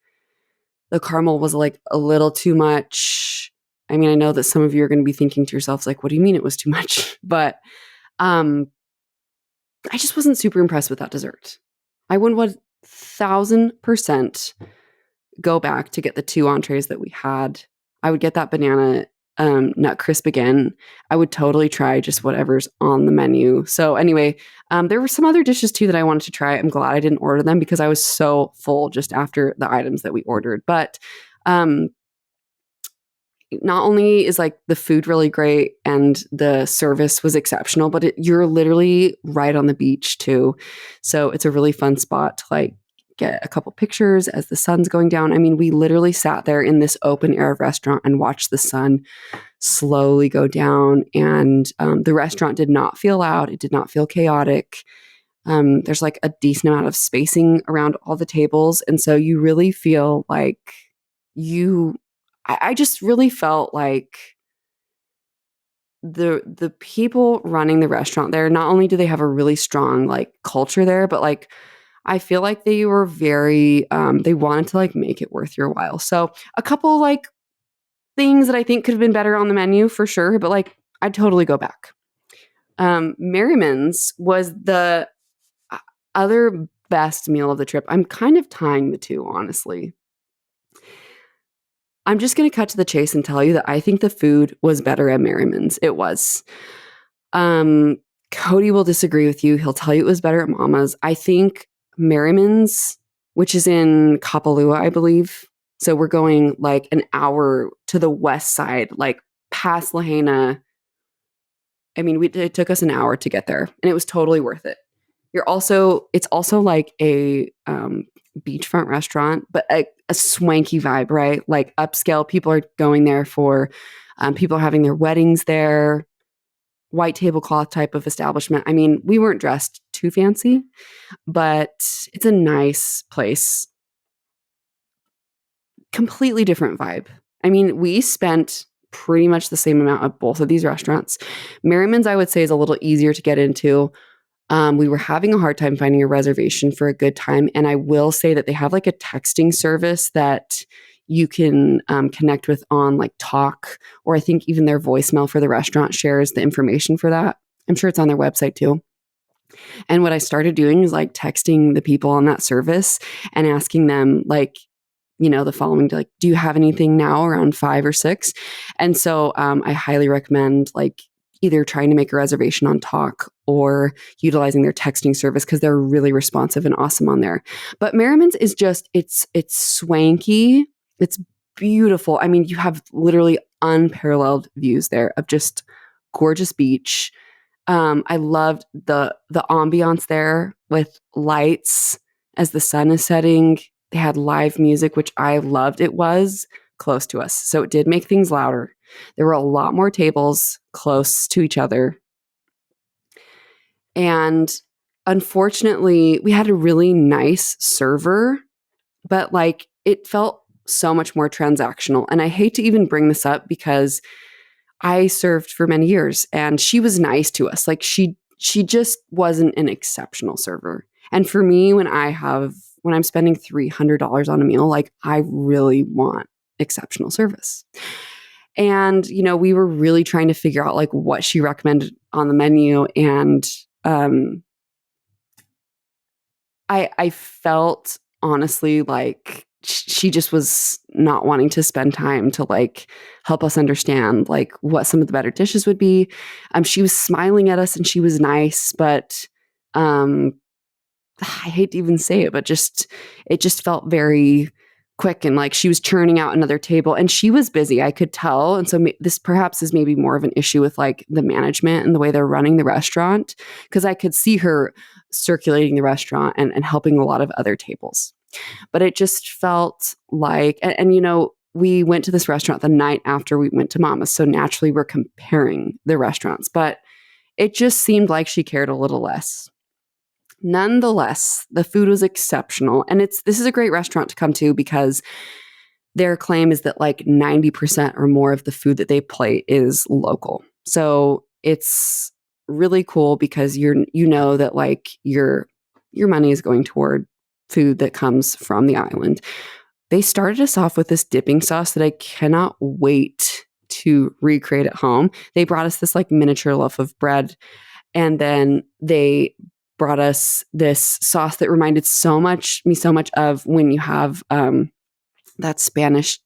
the caramel was like a little too much. I mean, I know that some of you are going to be thinking to yourselves like, what do you mean it was too much? But I just wasn't super impressed with that dessert. I would 1000% go back to get the two entrees that we had. I would get that banana nut crisp again. I would totally try just whatever's on the menu. So anyway, there were some other dishes too that I wanted to try. I'm glad I didn't order them because I was so full just after the items that we ordered. But um, not only is like the food really great and the service was exceptional, but you're literally right on the beach too. So it's a really fun spot to like get a couple pictures as the sun's going down. I mean, we literally sat there in this open air restaurant and watched the sun slowly go down. And the restaurant did not feel loud. It did not feel chaotic. There's like a decent amount of spacing around all the tables. And so you really feel like I just really felt like the people running the restaurant there, not only do they have a really strong like culture there, but like I feel like they were very they wanted to like make it worth your while. So a couple like things that I think could have been better on the menu for sure, but like I'd totally go back. Merriman's was the other best meal of the trip. I'm kind of tying the two, honestly. I'm just going to cut to the chase and tell you that I think the food was better at Merriman's. It was. Cody will disagree with you. He'll tell you it was better at Mama's. I think Merriman's, which is in Kapalua, I believe. So we're going like an hour to the west side, like past Lahaina. I mean, it took us an hour to get there, and it was totally worth it. It's also like a beachfront restaurant, but a swanky vibe, right? Like upscale. People are going there for people are having their weddings there. White tablecloth type of establishment. I mean, we weren't dressed too fancy, but it's a nice place. Completely different vibe. I mean, we spent pretty much the same amount at both of these restaurants. Merriman's, I would say, is a little easier to get into. We were having a hard time finding a reservation for a good time. And I will say that they have like a texting service that you can connect with on like Talk, or I think even their voicemail for the restaurant shares the information for that. I'm sure it's on their website too. And what I started doing is like texting the people on that service and asking them like, the following to like, do you have anything now around 5 or 6? And so I highly recommend like either trying to make a reservation on Talk or utilizing their texting service because they're really responsive and awesome on there. But Merriman's is just, it's swanky. It's beautiful. I mean, you have literally unparalleled views there of just gorgeous beach. I loved the ambiance there with lights as the sun is setting. They had live music, which I loved. It was close to us, so it did make things louder. There were a lot more tables close to each other. And unfortunately, we had a really nice server, but like it felt so much more transactional. And I hate to even bring this up because I served for many years and she was nice to us. Like she just wasn't an exceptional server. And for me, when I'm spending $300 on a meal, like I really want exceptional service. And, we were really trying to figure out like what she recommended on the menu. And I felt honestly like she just was not wanting to spend time to like help us understand like what some of the better dishes would be. She was smiling at us and she was nice, but I hate to even say it, but it just felt very quick and like she was churning out another table and she was busy. I could tell. And so this perhaps is maybe more of an issue with like the management and the way they're running the restaurant, because I could see her circulating the restaurant and helping a lot of other tables. But it just felt like, and we went to this restaurant the night after we went to Mama's. So naturally we're comparing the restaurants, but it just seemed like she cared a little less. Nonetheless, the food was exceptional. And this is a great restaurant to come to because their claim is that like 90% or more of the food that they plate is local. So it's really cool because that like your money is going toward food that comes from the island. They started us off with this dipping sauce that I cannot wait to recreate at home. They brought us this like miniature loaf of bread, and then they brought us this sauce that reminded me so much of when you have that Spanish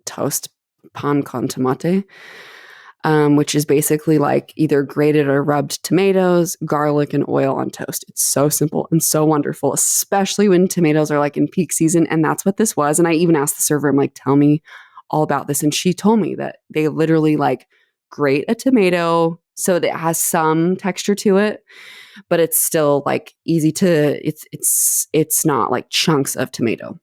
toast, pan con tomate, which is basically like either grated or rubbed tomatoes, garlic, and oil on toast. It's so simple and so wonderful, especially when tomatoes are like in peak season. And that's what this was. And I even asked the server, I'm like, tell me all about this. And she told me that they literally like grate a tomato so that it has some texture to it, but it's still like easy to, it's not like chunks of tomato.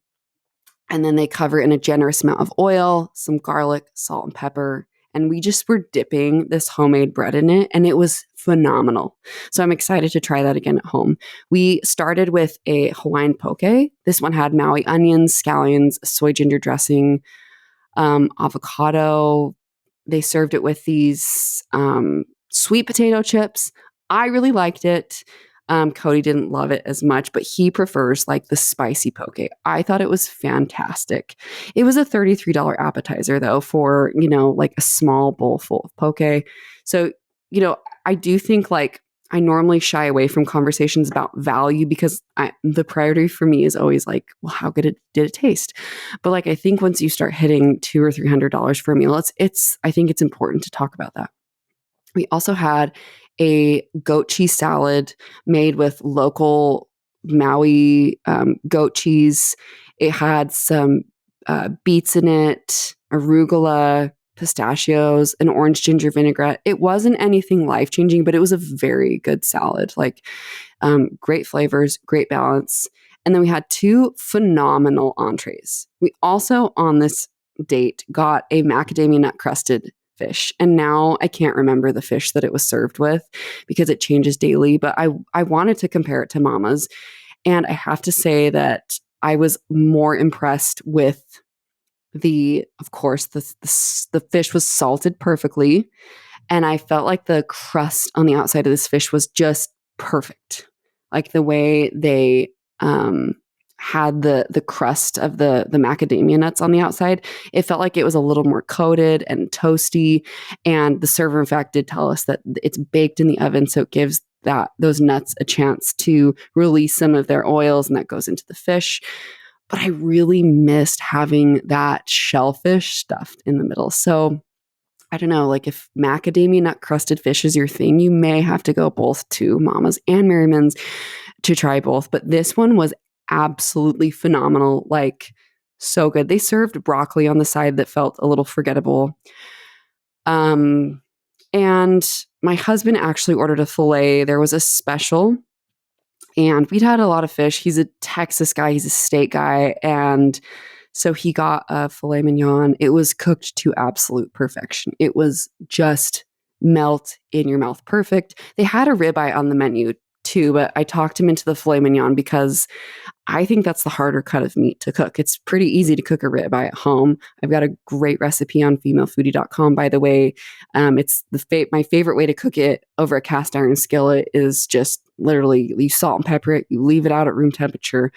And then they cover it in a generous amount of oil, some garlic, salt, and pepper. And we just were dipping this homemade bread in it, and it was phenomenal. So I'm excited to try that again at home. We started with a Hawaiian poke. This one had Maui onions, scallions, soy ginger dressing, avocado. They served it with these sweet potato chips. I really liked it. Cody didn't love it as much, but he prefers like the spicy poke. I thought it was fantastic. It was a $33 appetizer though for, like a small bowl full of poke. So, I do think like I normally shy away from conversations about value because the priority for me is always like, well, how good did it taste? But like, I think once you start hitting $200 or $300 for a meal, I think it's important to talk about that. We also had a goat cheese salad made with local Maui goat cheese. It had some beets in it, arugula, pistachios, an orange ginger vinaigrette. It wasn't anything life-changing, but it was a very good salad. Like great flavors, great balance. And then we had 2 phenomenal entrees. We also on this date got a macadamia nut crusted fish. And now I can't remember the fish that it was served with because it changes daily, but I wanted to compare it to Mama's. And I have to say that I was more impressed with of course, the fish was salted perfectly. And I felt like the crust on the outside of this fish was just perfect. Like the way they had the crust of the macadamia nuts on the outside, it felt like it was a little more coated and toasty. And the server, in fact, did tell us that it's baked in the oven, so it gives those nuts a chance to release some of their oils, and that goes into the fish. But I really missed having that shellfish stuffed in the middle. So I don't know, like if macadamia nut crusted fish is your thing, you may have to go both to Mama's and Merriman's to try both. But this one was absolutely phenomenal, like so good. They served broccoli on the side that felt a little forgettable. And my husband actually ordered a filet. There was a special, and we'd had a lot of fish. He's a Texas guy, he's a steak guy, and so he got a filet mignon. It was cooked to absolute perfection. It was just melt in your mouth perfect. They had a ribeye on the menu too, but I talked him into the filet mignon because I think that's the harder cut of meat to cook. It's pretty easy to cook a ribeye at home. I've got a great recipe on femalefoodie.com, by the way. It's my favorite way to cook it over a cast iron skillet is just literally you salt and pepper it, you leave it out at room temperature,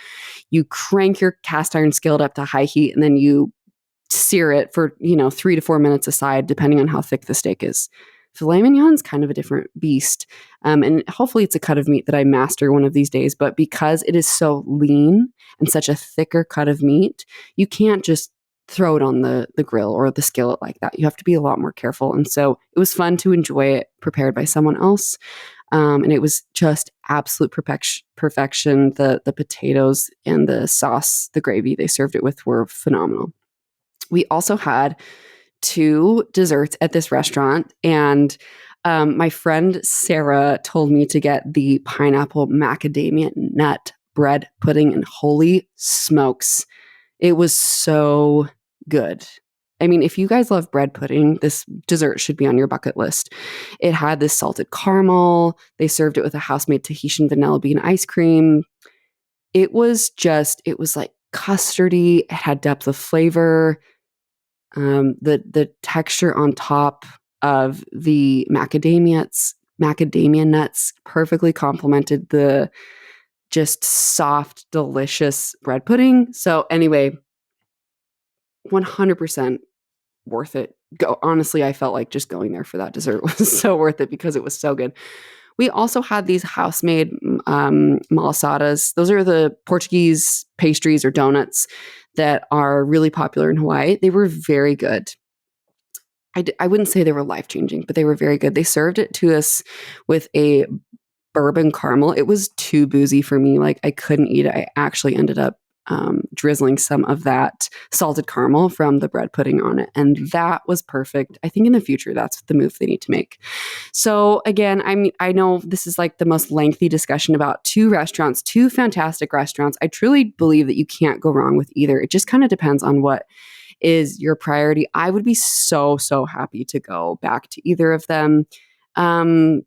you crank your cast iron skillet up to high heat, and then you sear it for 3 to 4 minutes aside, depending on how thick the steak is. Filet mignon's kind of a different beast. And hopefully it's a cut of meat that I master one of these days. But because it is so lean and such a thicker cut of meat, you can't just throw it on the grill or the skillet like that. You have to be a lot more careful. And so it was fun to enjoy it prepared by someone else. And it was just absolute perfection. The potatoes and the sauce, the gravy they served it with were phenomenal. We also had 2 desserts at this restaurant, and my friend Sarah told me to get the pineapple macadamia nut bread pudding, and holy smokes, it was so good. I mean, if you guys love bread pudding, this dessert should be on your bucket list. It had this salted caramel. They served it with a house-made Tahitian vanilla bean ice cream. It was like custardy. It had depth of flavor. The texture on top of the macadamia nuts perfectly complemented the just soft, delicious bread pudding. So anyway, 100% worth it. Honestly, I felt like just going there for that dessert was so worth it because it was so good. We also had these house-made malasadas. Those are the Portuguese pastries or donuts that are really popular in Hawaii. They were very good. I wouldn't say they were life-changing, but they were very good. They served it to us with a bourbon caramel. It was too boozy for me. Like, I couldn't eat it. I actually ended up drizzling some of that salted caramel from the bread pudding on it. And that was perfect. I think in the future, that's the move they need to make. So again, I know this is like the most lengthy discussion about two fantastic restaurants. I truly believe that you can't go wrong with either. It just kind of depends on what is your priority. I would be so happy to go back to either of them. And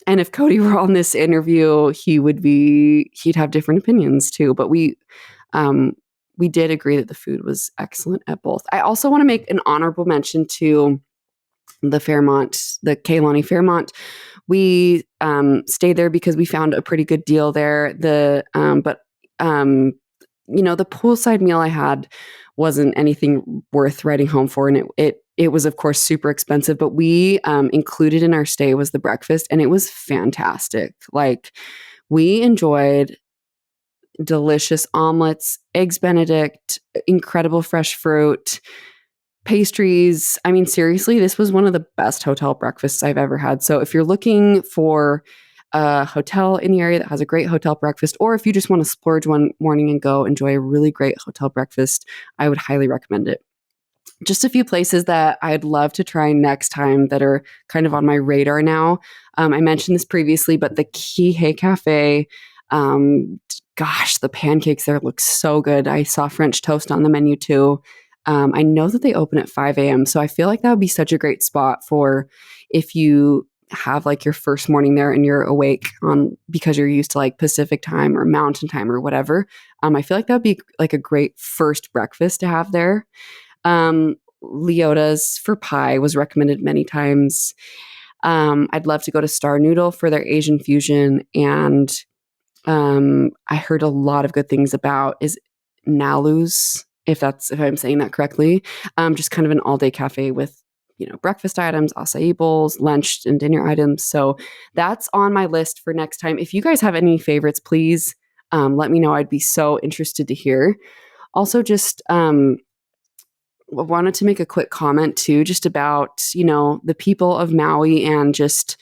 if Cody were on this interview, he'd have different opinions too. But we did agree that the food was excellent at both. I also want to make an honorable mention to the Keilani Fairmont. We stayed there because we found a pretty good deal there. The poolside meal I had wasn't anything worth writing home for, and it was, of course, super expensive, but we included in our stay was the breakfast, and it was fantastic. Like, we enjoyed delicious omelets, eggs Benedict, incredible fresh fruit, pastries. I mean, seriously, this was one of the best hotel breakfasts I've ever had. So if you're looking for a hotel in the area that has a great hotel breakfast, or if you just want to splurge one morning and go enjoy a really great hotel breakfast, I would highly recommend it. Just a few places that I'd love to try next time that are kind of on my radar now. I mentioned this previously, but the Kihei Cafe, the pancakes there look so good. I saw French toast on the menu too. I know that they open at 5 a.m. So I feel like that would be such a great spot for if you have like your first morning there and you're awake because you're used to like Pacific time or mountain time or whatever. I feel like that would be like a great first breakfast to have there. Leota's for pie was recommended many times. I'd love to go to Star Noodle for their Asian fusion. And I heard a lot of good things about is Nalu's, if I'm saying that correctly. Just kind of an all-day cafe with, breakfast items, acai bowls, lunch and dinner items. So that's on my list for next time. If you guys have any favorites, please let me know. I'd be so interested to hear. Also, just wanted to make a quick comment too, just about, the people of Maui and just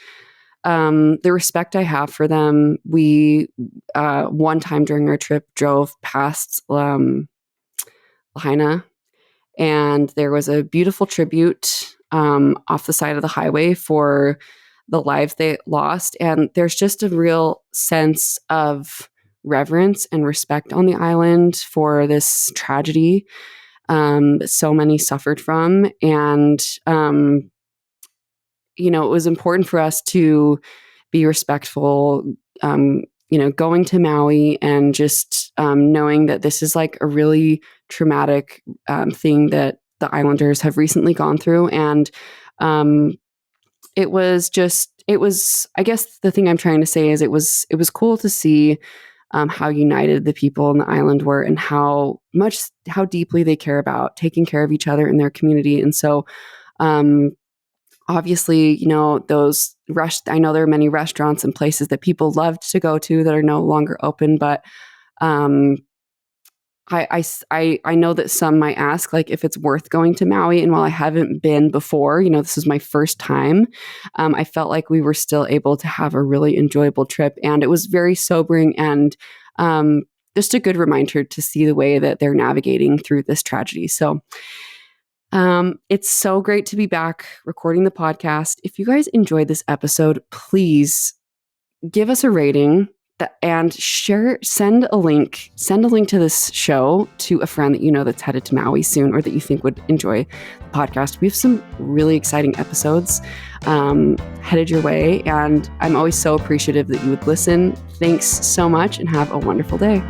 the respect I have for them. We, one time during our trip, drove past Lahaina, and there was a beautiful tribute off the side of the highway for the lives they lost. And there's just a real sense of reverence and respect on the island for this tragedy that so many suffered from. And, it was important for us to be respectful, going to Maui and just knowing that this is like a really traumatic thing that the islanders have recently gone through. And it was, I guess the thing I'm trying to say is it was cool to see how united the people in the island were and how deeply they care about taking care of each other in their community. And so, obviously, I know there are many restaurants and places that people loved to go to that are no longer open, but I know that some might ask like if it's worth going to Maui. And while I haven't been before, this is my first time, I felt like we were still able to have a really enjoyable trip. And it was very sobering and just a good reminder to see the way that they're navigating through this tragedy. So it's so great to be back recording the podcast. If you guys enjoyed this episode, please give us a rating and send a link to this show to a friend that you know that's headed to Maui soon or that you think would enjoy the podcast. We have some really exciting episodes headed your way, and I'm always so appreciative that you would listen. Thanks so much and have a wonderful day.